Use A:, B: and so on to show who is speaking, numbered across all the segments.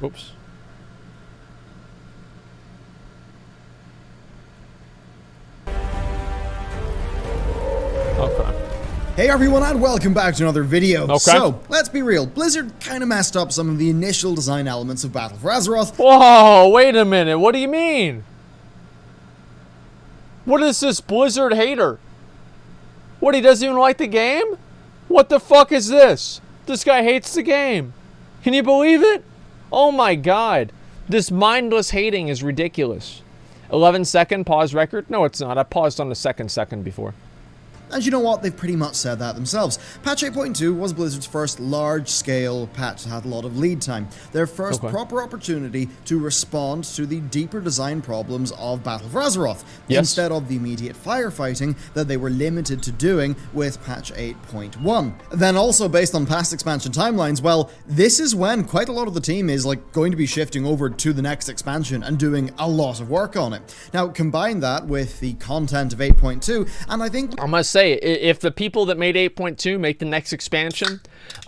A: Oops. Okay.
B: Hey everyone, and welcome back to another video.
A: Okay.
B: So, let's be real, Blizzard kind of messed up some of the initial design elements of Battle for Azeroth.
A: Whoa, wait a minute. What do you mean? What is this Blizzard hater? What, he doesn't even like the game? What the fuck is this? This guy hates the game. Can you believe it? Oh my god. This mindless hating is ridiculous. 11-second pause record? No, it's not. I paused on the second before.
B: And you know what? They've pretty much said that themselves. Patch 8.2 was Blizzard's first large-scale patch that had a lot of lead time. Their first proper opportunity to respond to the deeper design problems of Battle for Azeroth, instead of the immediate firefighting that they were limited to doing with patch 8.1. Then also, based on past expansion timelines, well, this is when quite a lot of the team is going to be shifting over to the next expansion and doing a lot of work on it. Now, combine that with the content of 8.2, and I think
A: I must say, if the people that made 8.2 make the next expansion,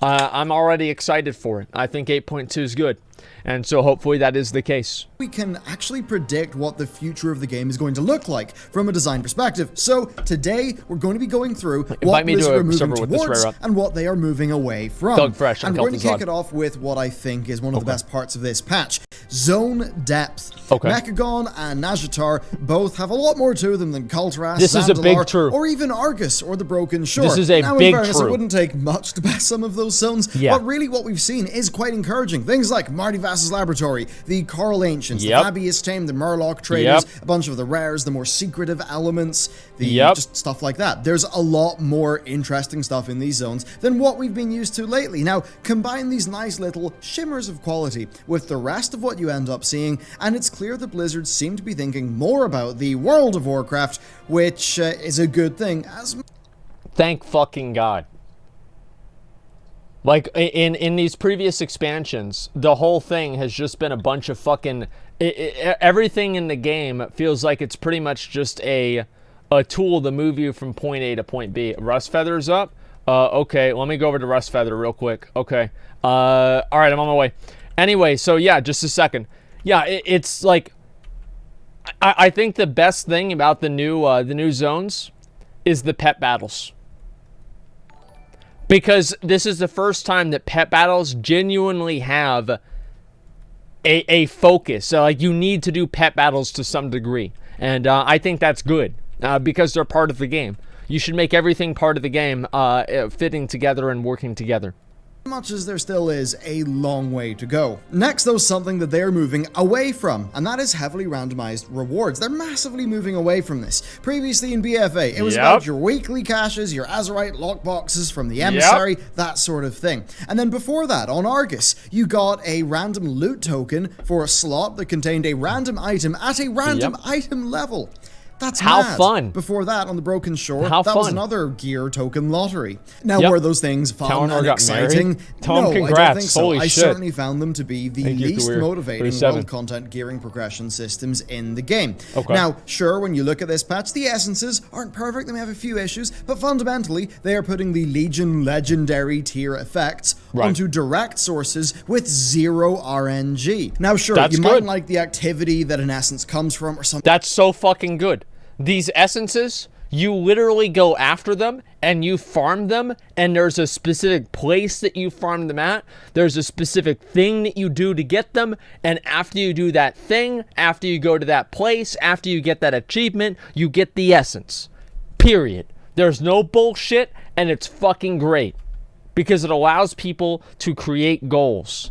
A: I'm already excited for it. I think 8.2 is good. And so hopefully that is the case.
B: We can actually predict what the future of the game is going to look like from a design perspective. So today we're going to be going through what Blizzard are moving towards and what they are moving away from. And we're going to kick it off with what I think is one of the best parts of this patch. Zone depth. Mechagon and Nazjatar both have a lot more to them than Kulturas,
A: this is a big true.
B: Or even Argus or the Broken Shore.
A: This is a
B: now,
A: big
B: in fairness,
A: true.
B: It wouldn't take much to pass some of those zones, but really what we've seen is quite encouraging. Things like Marty Vass's Laboratory, the Coral Ancients, the Fabius Tame, the Murloc Traders, a bunch of the rares, the more secretive elements, the just stuff like that. There's a lot more interesting stuff in these zones than what we've been used to lately. Now, combine these nice little shimmers of quality with the rest of what you end up seeing, and it's clear that Blizzard seem to be thinking more about the World of Warcraft, which is a good thing.
A: Thank fucking God. Like, in these previous expansions, the whole thing has just been a bunch of fucking... everything in the game feels like it's pretty much just a tool to move you from point A to point B. Rust Feather's up? Okay, let me go over to Rust Feather real quick. Okay. Alright, I'm on my way. Anyway, so yeah, just a second. Yeah, it's like... I think the best thing about the new zones is the pet battles. Because this is the first time that pet battles genuinely have a focus. So, like, you need to do pet battles to some degree. And I think that's good because they're part of the game. You should make everything part of the game fitting together and working together.
B: Much as there still is a long way to go. Next, though, something that they're moving away from, and that is heavily randomized rewards. They're massively moving away from this. Previously in BFA, it was about your weekly caches, your Azerite lockboxes from the Emissary, that sort of thing. And then before that, on Argus, you got a random loot token for a slot that contained a random item at a random item level. That's mad.
A: Fun.
B: Before that, on the Broken Shore, that was another gear token lottery. Now, were those things fun and exciting?
A: Tom,
B: no,
A: congrats.
B: I don't think so.
A: Holy
B: I
A: shit.
B: certainly found them to be the least motivating world content gearing progression systems in the game. Now, sure, when you look at this patch, the essences aren't perfect. They may have a few issues, but fundamentally, they are putting the Legion Legendary tier effects onto direct sources with zero RNG. Now, sure, you might like the activity that an essence comes from or something.
A: That's so fucking good. These essences, you literally go after them and you farm them, and there's a specific place that you farm them at. There's a specific thing that you do to get them, and after you do that thing, after you go to that place, after you get that achievement, you get the essence. Period. There's no bullshit, and it's fucking great because it allows people to create goals.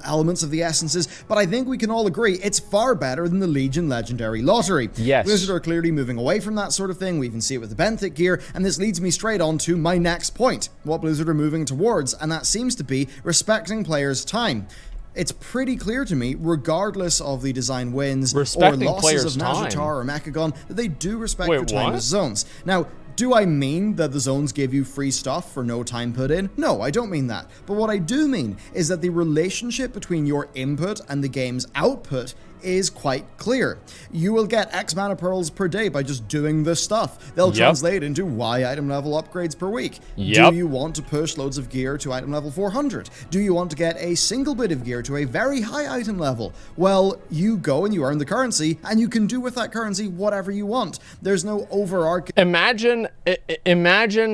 B: Elements of the essences, but I think we can all agree it's far better than the Legion Legendary Lottery. Blizzard are clearly moving away from that sort of thing. We even see it with the benthic gear, and this leads me straight on to my next point, what Blizzard are moving towards, and that seems to be respecting players' time. It's pretty clear to me, regardless of the design wins or losses of Nazjatar or Mechagon, that they do respect your time as zones. Now, Do I mean that the zones give you free stuff for no time put in? No, I don't mean that. But what I do mean is that the relationship between your input and the game's output is quite clear. You will get X mana pearls per day by just doing this stuff. They'll translate into Y item level upgrades per week. Do you want to push loads of gear to item level 400? Do you want to get a single bit of gear to a very high item level? Well, you go and you earn the currency, and you can do with that currency whatever you want. There's no overarching...
A: Imagine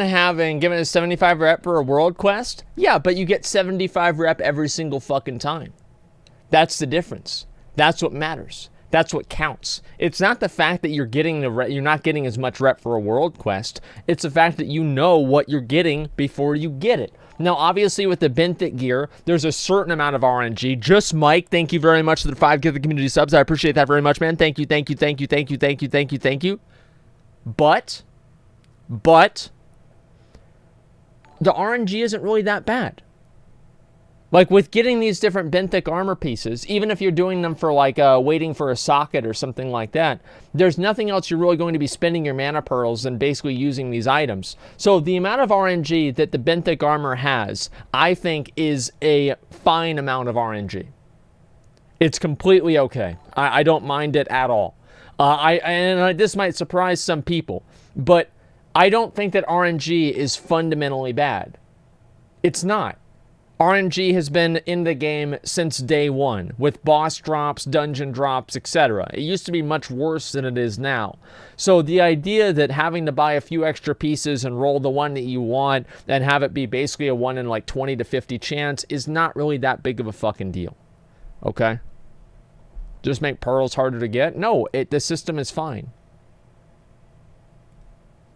A: having given a 75 rep for a world quest. Yeah, but you get 75 rep every single fucking time. That's the difference. That's what matters. That's what counts. It's not the fact that you're getting you're not getting as much rep for a world quest. It's the fact that you know what you're getting before you get it. Now, obviously, with the benthic gear, there's a certain amount of RNG. Just Mike, thank you very much for the 5 Give the Community subs. I appreciate that very much, man. Thank you, thank you, thank you, thank you, thank you, thank you, thank you. But the RNG isn't really that bad. Like, with getting these different benthic armor pieces, even if you're doing them for, like, waiting for a socket or something like that, there's nothing else you're really going to be spending your mana pearls and basically using these items. So the amount of RNG that the benthic armor has, I think, is a fine amount of RNG. It's completely okay. I don't mind it at all. This might surprise some people, but I don't think that RNG is fundamentally bad. It's not. RNG has been in the game since day one, with boss drops, dungeon drops, etc. It used to be much worse than it is now. So the idea that having to buy a few extra pieces and roll the one that you want and have it be basically a 1 in like 20 to 50 chance is not really that big of a fucking deal. Okay? Just make pearls harder to get? No, the system is fine.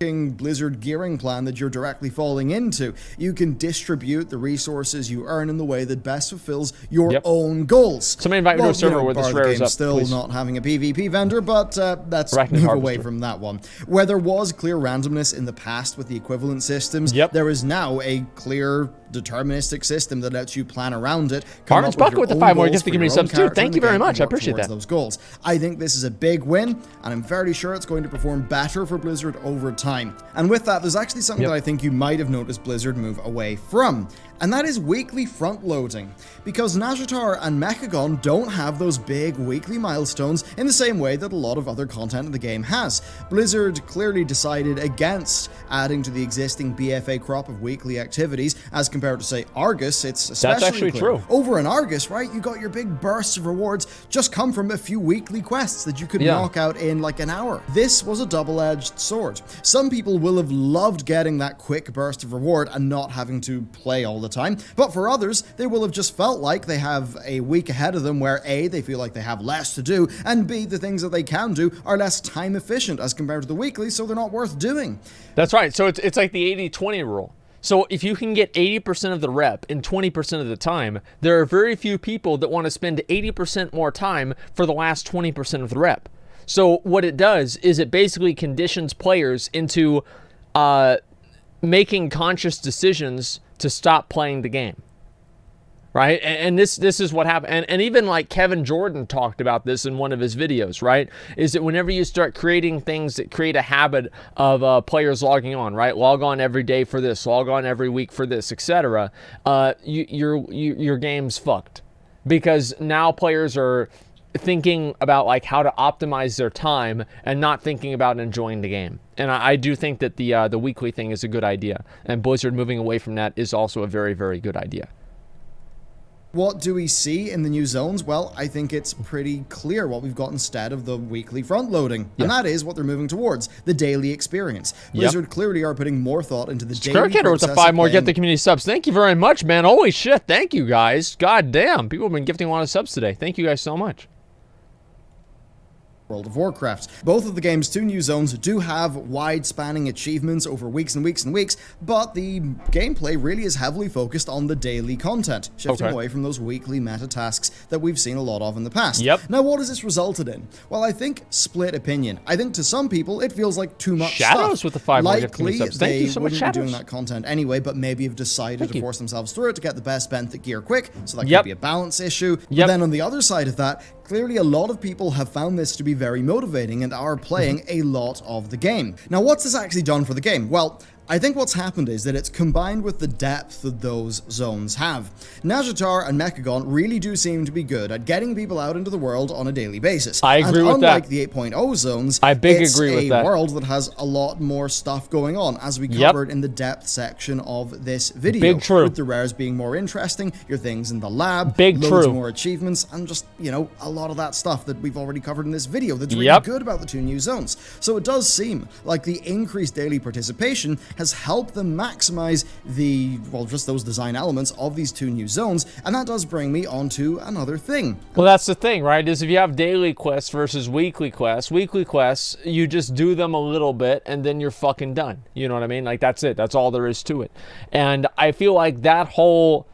B: Blizzard gearing plan that you're directly falling into. You can distribute the resources you earn in the way that best fulfills your own goals.
A: Somebody invite me to a server where this rare is up,
B: still
A: please.
B: Not having a PvP vendor, but let's move away from that one. Where there was clear randomness in the past with the equivalent systems, there is now a clear deterministic system that lets you plan around it.
A: Orange Bucket with the 5 more gifts to give me subs too. Thank you very much. I appreciate that.
B: Those goals. I think this is a big win, and I'm fairly sure it's going to perform better for Blizzard over time. And with that, there's actually something that I think you might have noticed Blizzard move away from, and that is weekly front loading. Because Nazjatar and Mechagon don't have those big weekly milestones in the same way that a lot of other content in the game has. Blizzard clearly decided against adding to the existing BFA crop of weekly activities as compared to, say, Argus. It's especially
A: That's actually true.
B: Over in Argus, right, you got your big bursts of rewards just come from a few weekly quests that you could knock out in like an hour. This was a double-edged sword. Some people will have loved getting that quick burst of reward and not having to play all the time, but for others, they will have just felt like they have a week ahead of them where A, they feel like they have less to do, and B, the things that they can do are less time efficient as compared to the weekly, so they're not worth doing.
A: That's right. So it's like the 80-20 rule. So if you can get 80% of the rep in 20% of the time, there are very few people that want to spend 80% more time for the last 20% of the rep. So what it does is it basically conditions players into making conscious decisions to stop playing the game. Right? And this is what happened. And even like Kevin Jordan talked about this in one of his videos, right? Is that whenever you start creating things that create a habit of players logging on, right? Log on every day for this, log on every week for this, etc. Your game's fucked. Because now players are thinking about like how to optimize their time and not thinking about enjoying the game. And I do think that the weekly thing is a good idea. And Blizzard moving away from that is also a very, very good idea.
B: What do we see in the new zones? Well, I think it's pretty clear what we've got instead of the weekly front loading. And that is what they're moving towards, the daily experience. Blizzard clearly are putting more thought into the daily process.
A: With the 5 more get the community subs. Thank you very much, man. Holy shit. Thank you, guys. God damn. People have been gifting a lot of subs today. Thank you guys so much.
B: World of Warcraft. Both of the game's 2 new zones do have wide-spanning achievements over weeks and weeks and weeks, but the gameplay really is heavily focused on the daily content, shifting away from those weekly meta tasks that we've seen a lot of in the past. Now, what has this resulted in? Well, I think split opinion. I think to some people it feels like too much
A: Shadows
B: stuff.
A: with the 5 more
B: Likely
A: subs. Thank you so much,
B: wouldn't
A: Shadows.
B: be doing that content anyway, but maybe have decided to force themselves through it to get the best benthic gear quick, so that could be a balance issue. But then on the other side of that, Clearly, a lot of people have found this to be very motivating and are playing a lot of the game. Now, what's this actually done for the game? Well, I think what's happened is that it's combined with the depth that those zones have. Nazjatar and Mechagon really do seem to be good at getting people out into the world on a daily basis.
A: I agree with that.
B: Unlike the 8.0 zones,
A: it's a
B: world that has a lot more stuff going on, as we covered in the depth section of this video.
A: Big true.
B: With the rares being more interesting, your things in the lab,
A: Big
B: loads
A: true.
B: more achievements, and just, you know, a lot of that stuff that we've already covered in this video that's really good about the 2 new zones. So it does seem like the increased daily participation has helped them maximize the, well, just those design elements of these 2 new zones, and that does bring me on to another thing.
A: Well, that's the thing, right, is if you have daily quests versus weekly quests, you just do them a little bit, and then you're fucking done. You know what I mean? Like, that's it. That's all there is to it. And I feel like that whole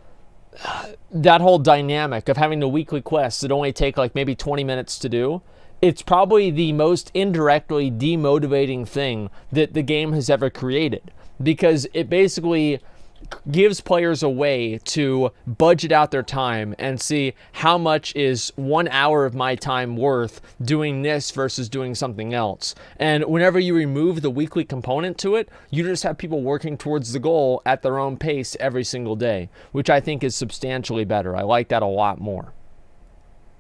A: dynamic of having the weekly quests that only take, like, maybe 20 minutes to do, it's probably the most indirectly demotivating thing that the game has ever created. Because it basically gives players a way to budget out their time and see how much is 1 hour of my time worth doing this versus doing something else. And whenever you remove the weekly component to it, you just have people working towards the goal at their own pace every single day, which I think is substantially better. I like that a lot more.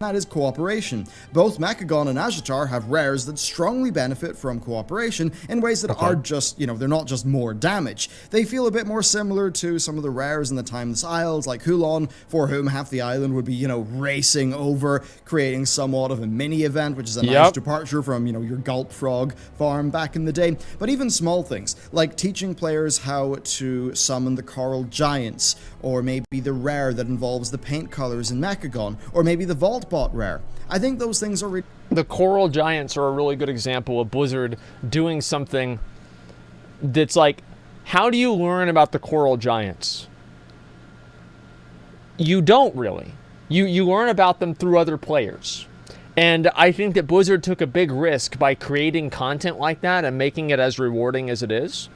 B: That is cooperation. Both Mechagon and Nazjatar have rares that strongly benefit from cooperation in ways that are just, you know, they're not just more damage. They feel a bit more similar to some of the rares in the Timeless Isles, like Hulon, for whom half the island would be, you know, racing over, creating somewhat of a mini-event, which is a nice departure from, you know, your Gulp Frog farm back in the day. But even small things, like teaching players how to summon the Coral Giants, or maybe the rare that involves the paint colors in Mechagon, or maybe the Vault Bot rare. I think those things are...
A: The Coral Giants are a really good example of Blizzard doing something that's like, how do you learn about the Coral Giants? You don't really. You learn about them through other players. And I think that Blizzard took a big risk by creating content like that and making it as rewarding as it is.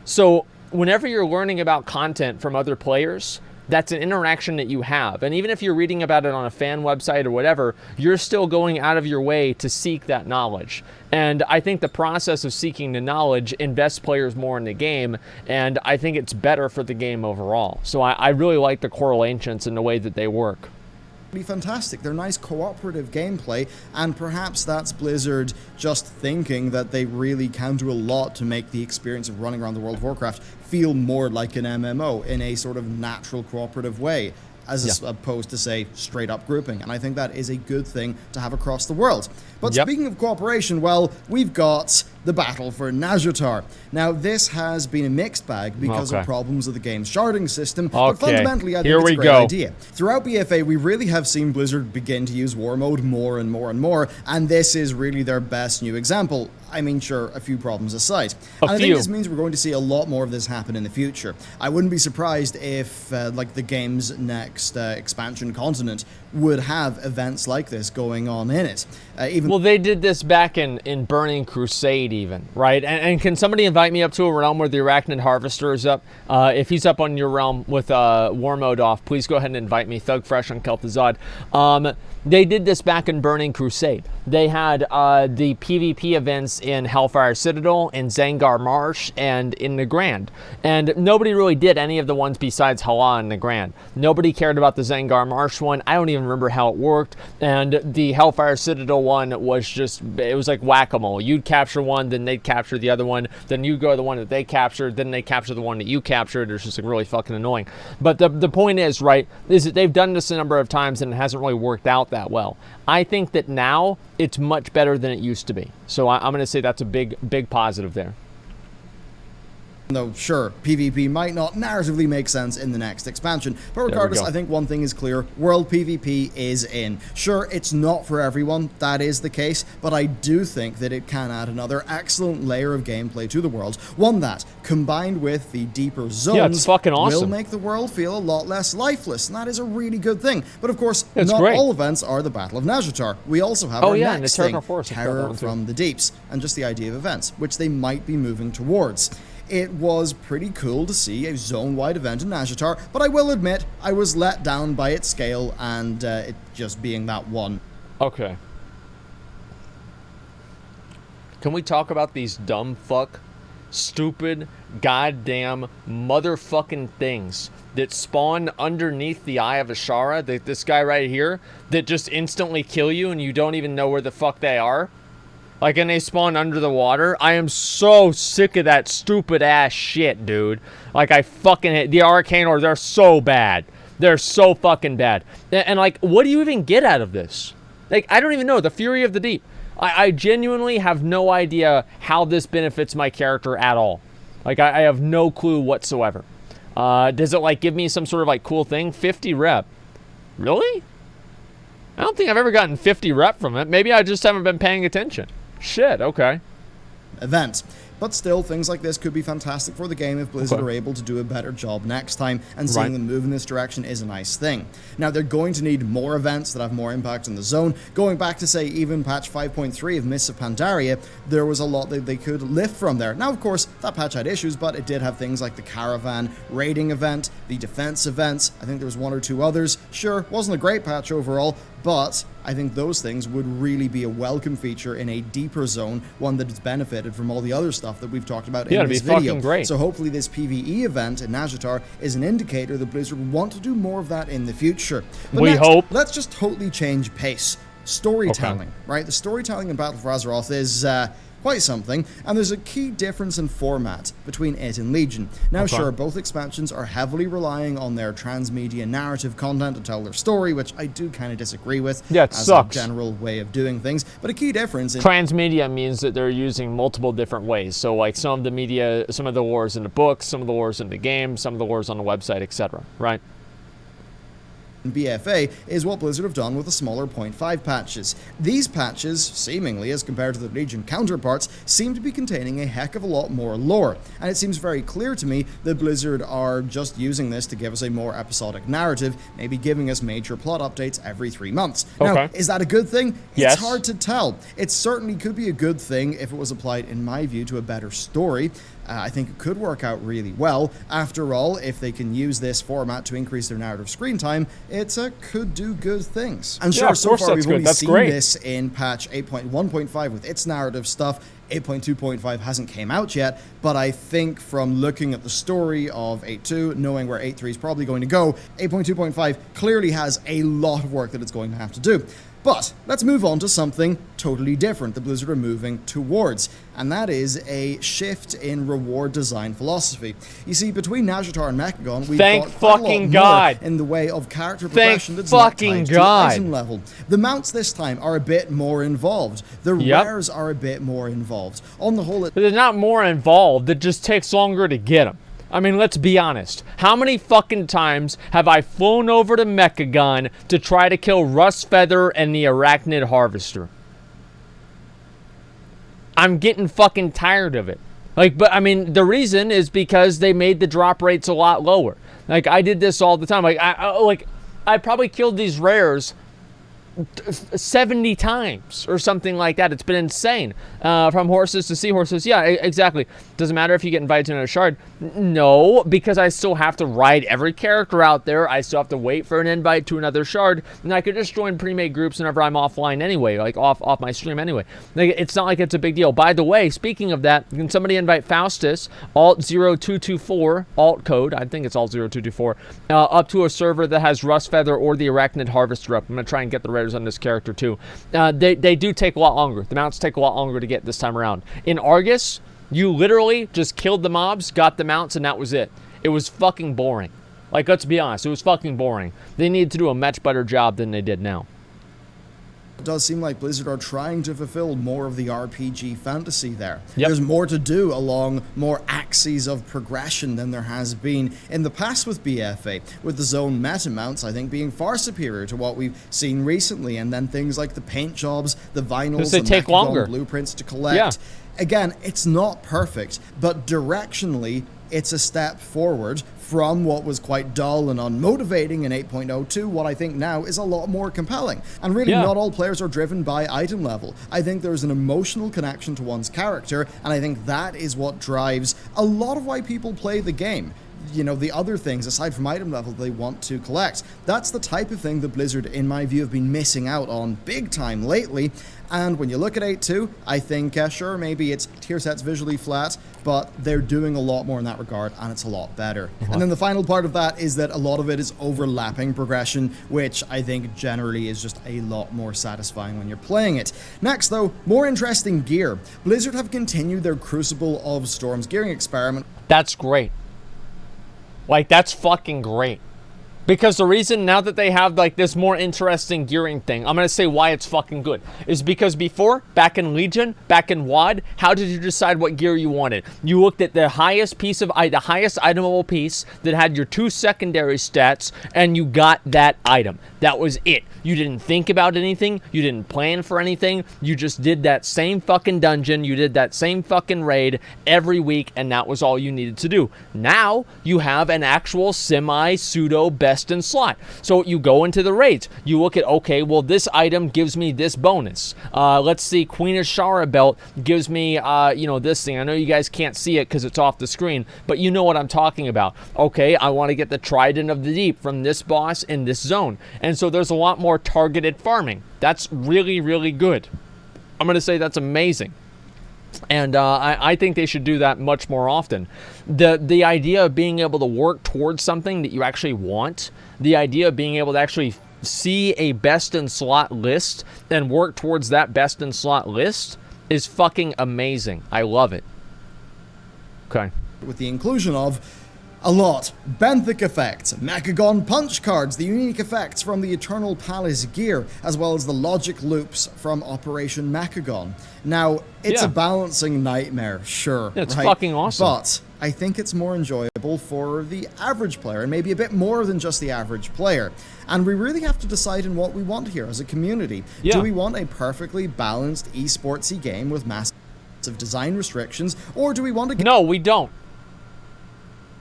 A: So whenever you're learning about content from other players, that's an interaction that you have. And even if you're reading about it on a fan website or whatever, you're still going out of your way to seek that knowledge. And I think the process of seeking the knowledge invests players more in the game, and I think it's better for the game overall. So I really like the Coral Ancients and the way that they work.
B: Fantastic. They're nice cooperative gameplay, and perhaps that's Blizzard just thinking that they really can do a lot to make the experience of running around the World of Warcraft feel more like an MMO in a sort of natural cooperative way, as opposed to, say, straight up grouping. And I think that is a good thing to have across the world. But speaking of cooperation, well, we've got the battle for Nazjatar. Now, this has been a mixed bag because of problems with the game's sharding system, but fundamentally I think it's a great idea. Throughout BFA, we really have seen Blizzard begin to use war mode more and more and more, and this is really their best new example. I mean, sure, a few problems aside. And I think this means we're going to see a lot more of this happen in the future. I wouldn't be surprised if, like, the game's next expansion continent would have events like this going on in it.
A: Well, they did this back in Burning Crusade even, right? And can somebody invite me up to a realm where the Arachnid Harvester is up? If he's up on your realm with war mode off, please go ahead and invite me. Thug Fresh on Kel'Thuzad. They did this back in Burning Crusade. They had the PvP events in Hellfire Citadel, in Zangar Marsh, and in the Grand. And nobody really did any of the ones besides Hala and the Grand. Nobody cared about the Zangar Marsh one. I don't even remember how it worked. And the Hellfire Citadel one was just, it was like whack-a-mole. You'd capture one, then they'd capture the other one, then you go to the one that they captured, then they capture the one that you captured. It's just like really fucking annoying. But the point is, right, is that they've done this a number of times and it hasn't really worked out that well. I think that now it's much better than it used to be. So I'm going to say that's a big positive there.
B: Though, sure, PvP might not narratively make sense in the next expansion, but regardless, I think one thing is clear, World PvP is in. Sure, it's not for everyone, that is the case, but I do think that it can add another excellent layer of gameplay to the world, one that, combined with the deeper zones,
A: it's fucking awesome.
B: Will make the world feel a lot less lifeless, and that is a really good thing. But of course, not all events are the Battle of Nazjatar. We also have our next thing, Terror from the Deeps, and just the idea of events, which they might be moving towards. It was pretty cool to see a zone-wide event in Nazjatar, but I will admit I was let down by its scale and it just being that one.
A: Okay. Can we talk about these dumb fuck, stupid, goddamn, motherfucking things that spawn underneath the Eye of Ashara, this guy right here, that just instantly kill you and you don't even know where the fuck they are? Like, and they spawn under the water? I am so sick of that stupid ass shit, dude. Like, I fucking hate the Arcane Ores. They're so bad. They're so fucking bad. And like, what do you even get out of this? Like, I don't even know. The Fury of the Deep. I genuinely have no idea how this benefits my character at all. Like, I have no clue whatsoever. Does it, like, give me some sort of, like, cool thing? 50 rep. Really? I don't think I've ever gotten 50 rep from it. Maybe I just haven't been paying attention. Shit, okay.
B: Event. But still, things like this could be fantastic for the game if Blizzard are able to do a better job next time, and seeing them move in this direction is a nice thing. Now, they're going to need more events that have more impact on the zone. Going back to, say, even patch 5.3 of Mists of Pandaria, there was a lot that they could lift from there. Now, of course, that patch had issues, but it did have things like the Caravan raiding event, the defense events. I think there was one or two others. Sure, wasn't a great patch overall, but I think those things would really be a welcome feature in a deeper zone, one that has benefited from all the other stuff that we've talked about in this video.
A: Great.
B: So hopefully this PvE event in Nazjatar is an indicator that Blizzard will want to do more of that in the future. But
A: we hope.
B: Let's just totally change pace. Storytelling, right? The storytelling in Battle for Azeroth is quite something, and there's a key difference in format between it and Legion. Now, sure, both expansions are heavily relying on their transmedia narrative content to tell their story, which I do kind of disagree with as a general way of doing things, but a key difference in
A: transmedia means that they're using multiple different ways. So, like, some of the media, some of the wars in the books, some of the wars in the game, some of the wars on the website, etc., right?
B: BFA is what Blizzard have done with the smaller 0.5 patches. These patches, seemingly as compared to the Legion counterparts, seem to be containing a heck of a lot more lore, and it seems very clear to me that Blizzard are just using this to give us a more episodic narrative, maybe giving us major plot updates every 3 months. Now, is that a good thing?
A: Yes.
B: It's hard to tell. It certainly could be a good thing if it was applied, in my view, to a better story. I think it could work out really well. After all, if they can use this format to increase their narrative screen time, it could do good things. And sure, so far we've only seen this in patch 8.1.5 with its narrative stuff. 8.2.5 hasn't came out yet, but I think from looking at the story of 8.2, knowing where 8.3 is probably going to go, 8.2.5 clearly has a lot of work that it's going to have to do. But let's move on to something totally different that Blizzard are moving towards, and that is a shift in reward design philosophy. You see, between Nazjatar and Mechagon, we've got quite a lot more in the way of character progression that's not tied to item level. The mounts this time are a bit more involved. The rares are a bit more involved. On the whole,
A: they're not more involved. It just takes longer to get them. I mean, let's be honest. How many fucking times have I flown over to Mechagon to try to kill Rustfeather and the Arachnid Harvester? I'm getting fucking tired of it. Like, but I mean, the reason is because they made the drop rates a lot lower. Like, I did this all the time. Like, I probably killed these rares 70 times or something like that. It's been insane. From horses to seahorses. Yeah, exactly. Doesn't matter if you get invited to another shard. No, because I still have to ride every character out there. I still have to wait for an invite to another shard, and I could just join pre-made groups whenever I'm offline anyway, like off my stream anyway. Like, it's not like it's a big deal. By the way, speaking of that, can somebody invite Faustus, alt0224, alt code, I think it's alt0224, up to a server that has Rustfeather or the Arachnid Harvester up. I'm going to try and get the rares on this character too. They do take a lot longer. The mounts take a lot longer to get this time around. In Argus, you literally just killed the mobs, got the mounts, and that was it. It was fucking boring. Like, let's be honest, it was fucking boring. They needed to do a much better job than they did now.
B: It does seem like Blizzard are trying to fulfill more of the RPG fantasy there. There's more to do along more axes of progression than there has been in the past with BFA, with the zone meta mounts, I think, being far superior to what we've seen recently, and then things like the paint jobs, the vinyls, the
A: take longer
B: blueprints to collect. Again, it's not perfect, but directionally, it's a step forward from what was quite dull and unmotivating in 8.0 to what I think now is a lot more compelling. And really, not all players are driven by item level. I think there's an emotional connection to one's character, and I think that is what drives a lot of why people play the game. the other things aside from item level they want to collect. That's the type of thing that Blizzard, in my view, have been missing out on big time lately. And when you look at 8.2, I think, sure, maybe its tier set's visually flat, but they're doing a lot more in that regard, and it's a lot better. And then the final part of that is that a lot of it is overlapping progression, which I think generally is just a lot more satisfying when you're playing it. Next, though, more interesting gear. Blizzard have continued their Crucible of Storms gearing experiment.
A: That's great. Like, that's fucking great. Because the reason now that they have like this more interesting gearing thing, I'm going to say why it's fucking good, is because before, back in Legion, back in WoD, how did you decide what gear you wanted? You looked at the highest piece of, the highest itemable piece that had your 2 secondary stats, and you got that item. That was it. You didn't think about anything. You didn't plan for anything. You just did that same fucking dungeon. You did that same fucking raid every week, and that was all you needed to do. Now, you have an actual semi-pseudo best in slot. So you go into the raids. You look at, okay, well, this item gives me this bonus. Let's see, Queen of Shara belt gives me, this thing. I know you guys can't see it because it's off the screen, but you know what I'm talking about. Okay, I want to get the Trident of the Deep from this boss in this zone. And so there's a lot more targeted farming. That's really, really good. I'm going to say that's amazing. And I think they should do that much more often. The idea of being able to work towards something that you actually want, the idea of being able to actually see a best in slot list and work towards that best in slot list is fucking amazing. I love it. Okay.
B: With the inclusion of a lot. Benthic effects, Mechagon punch cards, the unique effects from the Eternal Palace gear, as well as the logic loops from Operation Mechagon. Now, it's a balancing nightmare, sure.
A: It's fucking awesome.
B: But I think it's more enjoyable for the average player, and maybe a bit more than just the average player. And we really have to decide on what we want here as a community. Do we want a perfectly balanced esportsy game with massive design restrictions, or do we want to...
A: No, we don't.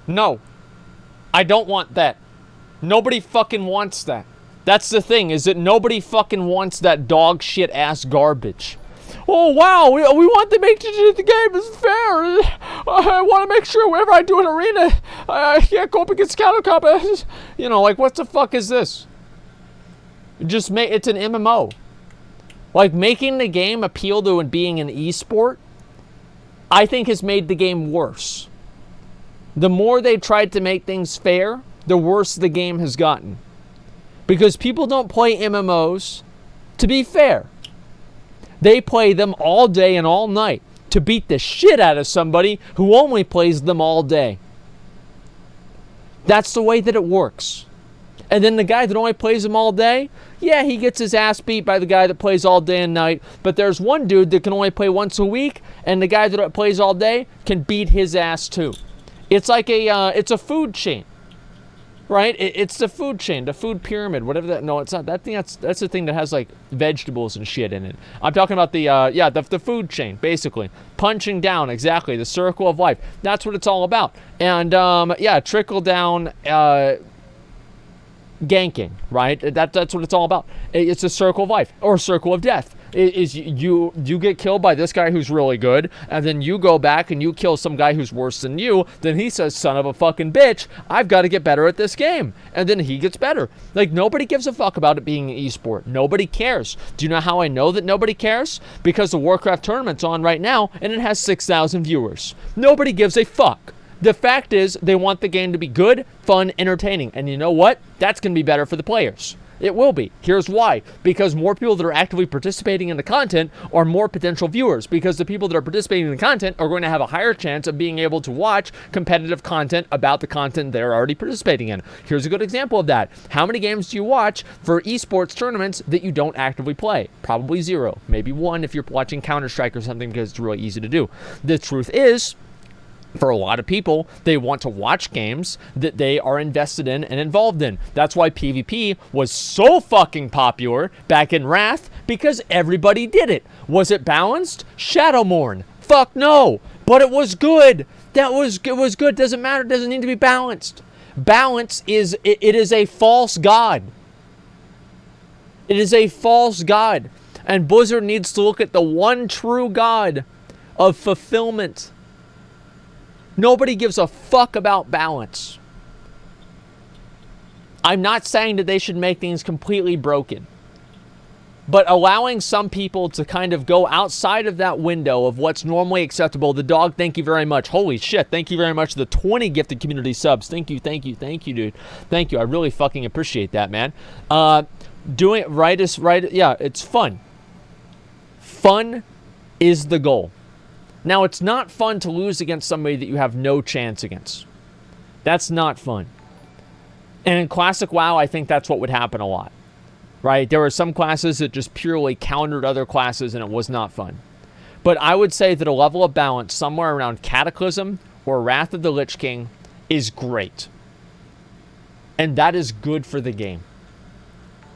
A: No, I don't want that. Nobody fucking wants that. That's the thing, is that nobody fucking wants that dog shit ass garbage. Oh wow, we want to make sure the game is fair. I want to make sure whenever I do an arena, I can't go up against counter combat. Like, what the fuck is this? It's an MMO. Like, making the game appeal to it being an esport, I think has made the game worse. The more they tried to make things fair, the worse the game has gotten. Because people don't play MMOs to be fair. They play them all day and all night to beat the shit out of somebody who only plays them all day. That's the way that it works. And then the guy that only plays them all day, yeah, he gets his ass beat by the guy that plays all day and night. But there's one dude that can only play once a week, and the guy that plays all day can beat his ass too. It's like it's a food chain, right? It's the food chain, the food pyramid, whatever that. No, it's not. That's the thing that has like vegetables and shit in it. I'm talking about the food chain, basically. Punching down, exactly, the circle of life. That's what it's all about. And trickle down ganking, right? That's what it's all about. It's a circle of life or circle of death. Is you get killed by this guy who's really good, and then you go back and you kill some guy who's worse than you. Then he says, son of a fucking bitch, I've got to get better at this game. And then he gets better. Like, nobody gives a fuck about it being an esport. Nobody cares. Do you know how I know that nobody cares? Because the Warcraft tournament's on right now, and it has 6,000 viewers. Nobody gives a fuck. The fact is, they want the game to be good, fun, entertaining. And you know what? That's going to be better for the players. It will be. Here's why. Because more people that are actively participating in the content are more potential viewers. Because the people that are participating in the content are going to have a higher chance of being able to watch competitive content about the content they're already participating in. Here's a good example of that. How many games do you watch for esports tournaments that you don't actively play? Probably 0. Maybe 1 if you're watching Counter-Strike or something, because it's really easy to do. The truth is, for a lot of people, they want to watch games that they are invested in and involved in. That's why PvP was so fucking popular back in Wrath, because everybody did it. Was it balanced? Shadowmourne. Fuck no. But it was good. It was good. Doesn't matter. It doesn't need to be balanced. Balance is a false god. It is a false god. And Blizzard needs to look at the one true god of fulfillment. Nobody gives a fuck about balance. I'm not saying that they should make things completely broken. But allowing some people to kind of go outside of that window of what's normally acceptable. The dog, thank you very much. Holy shit, thank you very much for the 20 gifted community subs. Thank you, dude. Thank you. I really fucking appreciate that, man. Doing it right is right. Yeah, it's fun. Fun is the goal. Now, it's not fun to lose against somebody that you have no chance against. That's not fun. And in Classic WoW, I think that's what would happen a lot. Right? There were some classes that just purely countered other classes, and it was not fun. But I would say that a level of balance somewhere around Cataclysm or Wrath of the Lich King is great. And that is good for the game.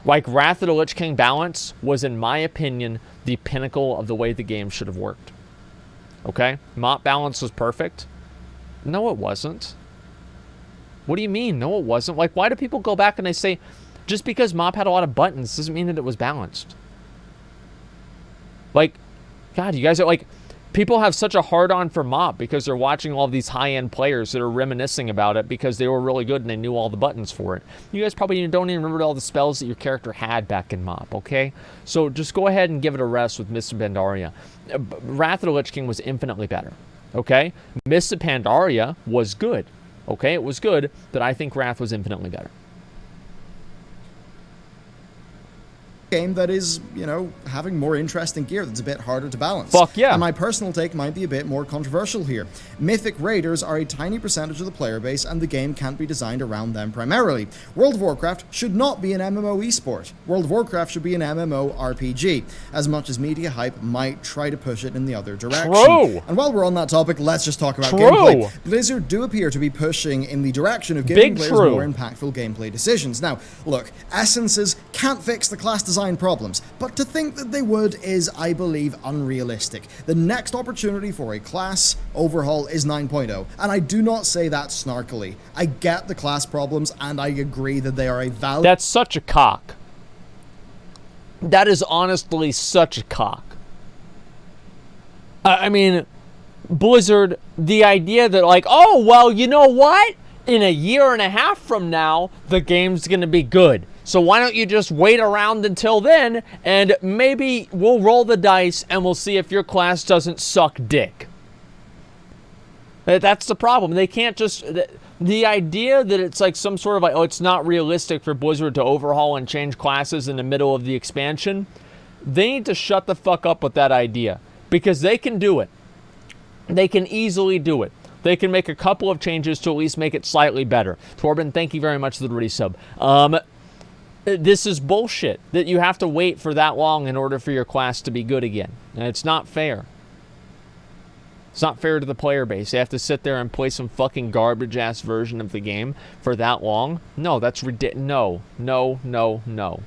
A: Like, Wrath of the Lich King balance was, in my opinion, the pinnacle of the way the game should have worked. Okay? Mop balance was perfect. No, it wasn't. What do you mean? No, it wasn't. Like, why do people go back and they say, just because Mop had a lot of buttons doesn't mean that it was balanced? Like, God, you guys are like, people have such a hard-on for Mop because they're watching all of these high-end players that are reminiscing about it because they were really good and they knew all the buttons for it. You guys probably don't even remember all the spells that your character had back in Mop, okay? So just go ahead and give it a rest with Mists of Pandaria. Wrath of the Lich King was infinitely better, okay? Mists of Pandaria was good, okay? It was good, but I think Wrath was infinitely better.
B: Game that is, you know, having more interesting gear that's a bit harder to balance.
A: Fuck yeah.
B: And my personal take might be a bit more controversial here. Mythic Raiders are a tiny percentage of the player base, and the game can't be designed around them primarily. World of Warcraft should not be an MMO esport. World of Warcraft should be an MMO RPG, as much as media hype might try to push it in the other direction.
A: True.
B: And while we're on that topic, let's just talk about gameplay. Blizzard do appear to be pushing in the direction of giving players more impactful gameplay decisions. Now, look, essences can't fix the class design problems, but to think that they would is, I believe, unrealistic. The next opportunity for a class overhaul is 9.0, and I do not say that snarkily. I get the class problems, and I agree that they are a valid...
A: That's such a cock. That is honestly such a cock. I mean, Blizzard, the idea that like, oh, well, you know what? In a year and a half from now, the game's going to be good. So why don't you just wait around until then, and maybe we'll roll the dice and we'll see if your class doesn't suck dick. That's the problem. They can't just... The idea that it's like some sort of like, oh, it's not realistic for Blizzard to overhaul and change classes in the middle of the expansion, they need to shut the fuck up with that idea. Because they can do it. They can easily do it. They can make a couple of changes to at least make it slightly better. Torben, thank you very much for the resub. This is bullshit that you have to wait for that long in order for your class to be good again. And it's not fair. It's not fair to the player base. They have to sit there and play some fucking garbage-ass version of the game for that long. No, that's ridiculous. No, no, no, no.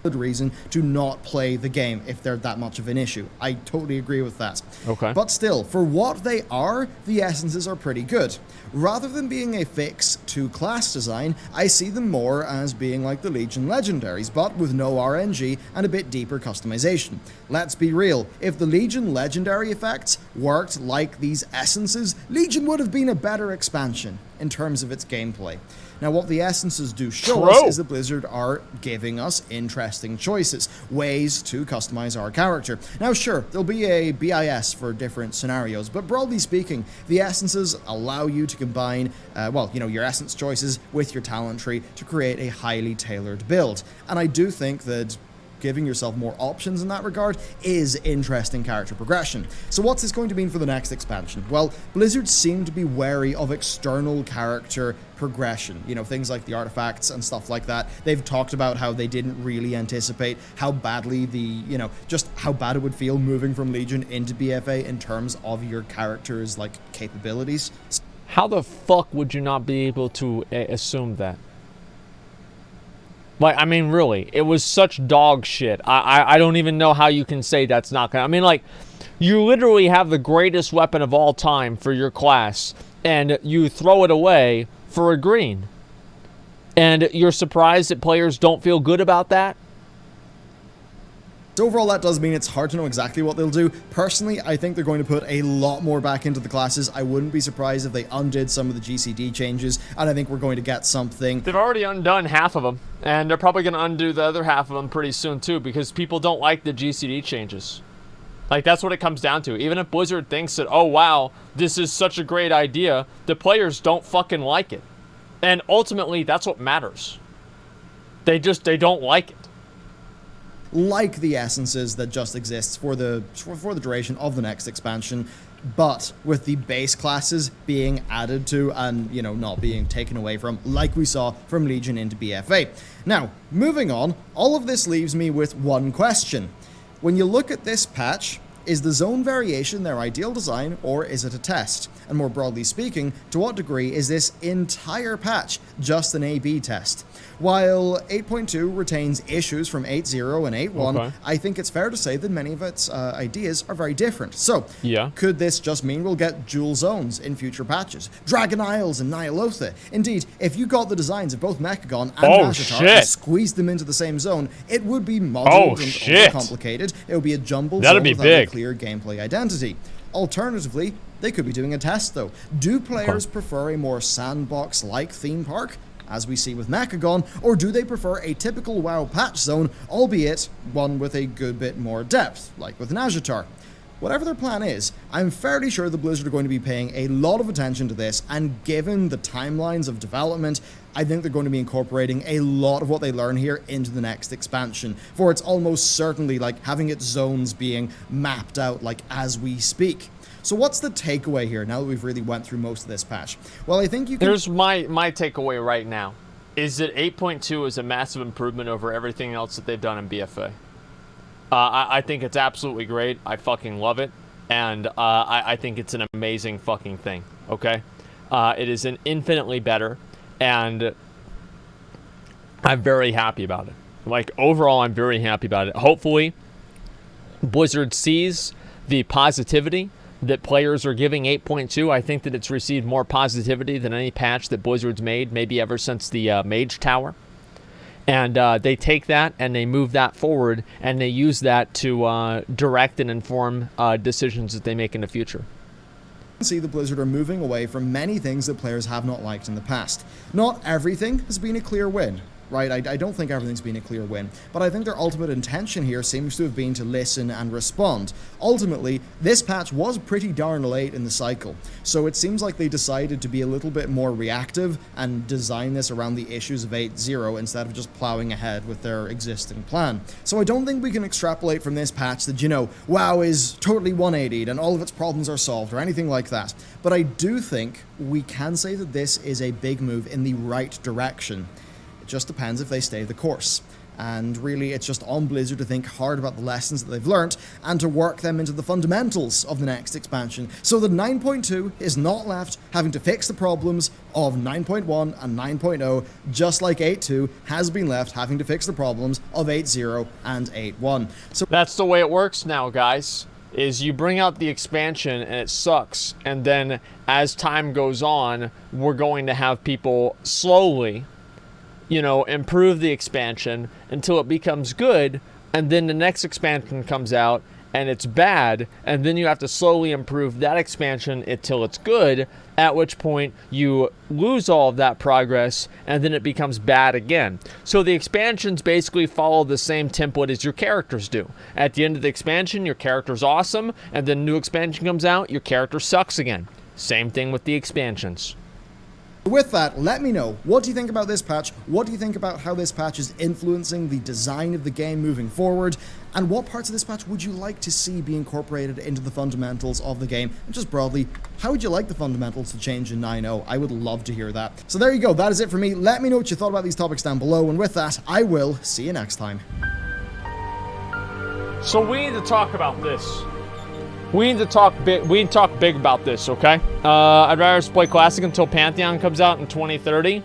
B: Good reason to not play the game if they're that much of an issue. I totally agree with that.
A: Okay.
B: But still, for what they are, the essences are pretty good. Rather than being a fix to class design, I see them more as being like the Legion Legendaries, but with no RNG and a bit deeper customization. Let's be real, if the Legion Legendary effects worked like these essences, Legion would have been a better expansion in terms of its gameplay. Now, what the essences do show us is that Blizzard are giving us interesting choices, ways to customize our character. Now, sure, there'll be a BIS for different scenarios, but broadly speaking, the essences allow you to combine, your essence choices with your talent tree to create a highly tailored build. And I do think that giving yourself more options in that regard is interesting character progression. So what's this going to mean for the next expansion? Well, Blizzard seem to be wary of external character progression, things like the artifacts and stuff like that. They've talked about how they didn't really anticipate how badly just how bad it would feel moving from Legion into BFA in terms of your character's capabilities.
A: How the fuck would you not be able to assume that? I mean, really, it was such dog shit. I don't even know how you can say that's not gonna... I mean, you literally have the greatest weapon of all time for your class, and you throw it away for a green. And you're surprised that players don't feel good about that?
B: So overall, that does mean it's hard to know exactly what they'll do. Personally, I think they're going to put a lot more back into the classes. I wouldn't be surprised if they undid some of the GCD changes, and I think we're going to get something.
A: They've already undone half of them, and they're probably going to undo the other half of them pretty soon too, because people don't like the GCD changes. Like, that's what it comes down to. Even if Blizzard thinks that, oh wow, this is such a great idea, the players don't fucking like it. And ultimately, that's what matters. They don't like it.
B: Like the essences that just exists for the duration of the next expansion, but with the base classes being added to and, you know, not being taken away from, like we saw from Legion into BFA. Now, moving on, all of this leaves me with one question. When you look at this patch, is the zone variation their ideal design, or is it a test? And more broadly speaking, to what degree is this entire patch just an A/B test? While 8.2 retains issues from 8.0 and 8.1, okay, I think it's fair to say that many of its ideas are very different. So, yeah, could this just mean we'll get dual zones in future patches? Dragon Isles and Nyalotha. Indeed, if you got the designs of both Mechagon and Nashatar and squeezed them into the same zone, it would be modeled and overcomplicated. It would be a jumbled zone without a clear gameplay identity. Alternatively, they could be doing a test though. Do players prefer a more sandbox-like theme park, as we see with Mechagon, or do they prefer a typical WoW patch zone, albeit one with a good bit more depth, like with Nashatar? Whatever their plan is, I'm fairly sure the Blizzard are going to be paying a lot of attention to this, and given the timelines of development, I think they're going to be incorporating a lot of what they learn here into the next expansion, for it's almost certainly like having its zones being mapped out like as we speak. So what's the takeaway here now that we've really went through most of this patch? Well, I think you can...
A: Here's my takeaway right now, is that 8.2 is a massive improvement over everything else that they've done in BFA. I think it's absolutely great. I fucking love it. And I think it's an amazing fucking thing, okay? It is an infinitely better, and I'm very happy about it. Like, overall, I'm very happy about it. Hopefully, Blizzard sees the positivity that players are giving 8.2. I think that it's received more positivity than any patch that Blizzard's made, maybe ever since the Mage Tower. And they take that and they move that forward, and they use that to direct and inform decisions that they make in the future.
B: See, the Blizzard are moving away from many things that players have not liked in the past. Not everything has been a clear win. Right, I don't think everything's been a clear win, but I think their ultimate intention here seems to have been to listen and respond. Ultimately, this patch was pretty darn late in the cycle, so it seems like they decided to be a little bit more reactive and design this around the issues of 8.0 instead of just plowing ahead with their existing plan. So I don't think we can extrapolate from this patch that, you know, WoW is totally 180'd and all of its problems are solved or anything like that, but I do think we can say that this is a big move in the right direction. Just depends if they stay the course. And really, it's just on Blizzard to think hard about the lessons that they've learnt and to work them into the fundamentals of the next expansion, so that 9.2 is not left having to fix the problems of 9.1 and 9.0, just like 8.2 has been left having to fix the problems of 8.0 and 8.1. So
A: that's the way it works now, guys. Is you bring out the expansion and it sucks, and then as time goes on, we're going to have people slowly, you know, improve the expansion until it becomes good, and then the next expansion comes out and it's bad, and then you have to slowly improve that expansion until it's good, at which point you lose all of that progress and then it becomes bad again. So the expansions basically follow the same template as your characters do. At the end of the expansion, your character's awesome, and then new expansion comes out, your character sucks again. Same thing with the expansions.
B: With that, let me know, what do you think about this patch? What do you think about how this patch is influencing the design of the game moving forward? And what parts of this patch would you like to see be incorporated into the fundamentals of the game? And just broadly, how would you like the fundamentals to change in 9.0? I would love to hear that. So there you go, that is it for me. Let me know what you thought about these topics down below, and with that, I will see you next time.
A: So we need to talk about this. We need to talk big. We need to talk big about this, okay? I'd rather just play Classic until Pantheon comes out in 2030.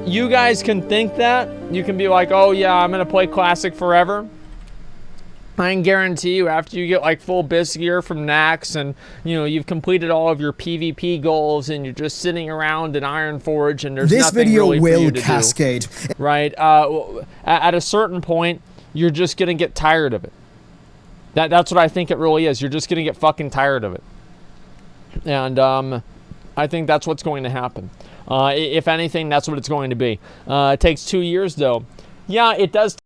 A: You guys can think that. You can be like, oh yeah, I'm gonna play Classic forever. I can guarantee you, after you get like full BIS gear from Nax, and you know you've completed all of your PvP goals, and you're just sitting around in Ironforge, and there's nothing really for you to
B: cascade.
A: Do, right? At a certain point, you're just gonna get tired of it. That's what I think it really is. You're just going to get fucking tired of it. And I think that's what's going to happen. If anything, that's what it's going to be. It takes 2 years, though. Yeah, it does